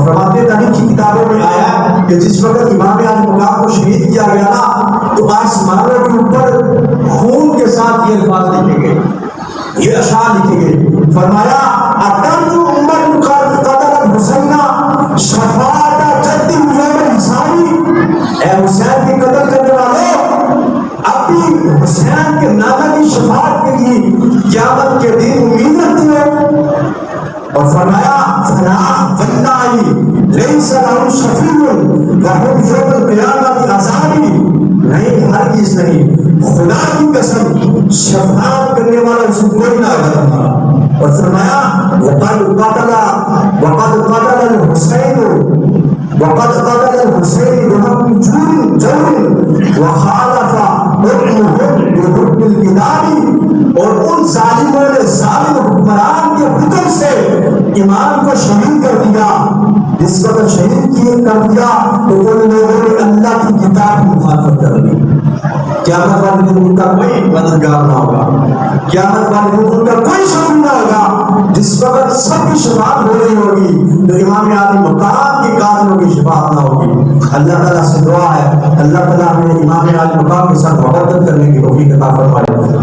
اور فرماتے ہیں تاریخ کی کتابوں میں آیا کہ جس وقت امام علی مقام کو شہید کیا گیا نا تو آسمانوں کے اوپر خون کے ساتھ یہ الفاظ لکھے گئے، یہ اشعار لکھے گئے، فرمایا اَتَنْجُ أُمَّةٌ قَتَلَتْ حُسَيْنًا شَفَاعَةَ جَدٍّ يَوْمَ الْحِسَابِ، اے حسین کے قتل کرنے والوں اپنی حسین کے نانا کی شفاعت کے لیے قیامت کے دن امید رکھتے ہو؟ اور فرمایا فلا واللہ لیس لہم شفیع وہم یوم القیامۃ عذابی، نہیں ہرگز نہیں، خدا کی قسم شفاعت کرنے والا اس کو کوئی نہ ہوگا۔ اور فرمایا وقد قتل الحسین بحق جور وخالف حکمہ بحکم الکتاب، اور ان ظالموں نے ظالم حکمران کے حکم سے امام کو شہید کر دیا۔ جس وقت شہید کر دیا تو ان لوگوں نے اللہ کی کتاب کی مخالفت کر دی۔ قیامت والے دن ان کا کوئی مددگار نہ ہوگا، قیامت والے دن ان کا کوئی شفیع نہ ہوگا۔ جس وقت سب کی شفاعت ہو رہی ہوگی تو امام علی مقام کے قاتلوں کی شفاعت نہ ہوگی۔ اللہ تعالیٰ سے دعا ہے اللہ تعالیٰ ہمیں امام علی مقام کے ساتھ محبت کرنے کی توفیق عطا فرمائے۔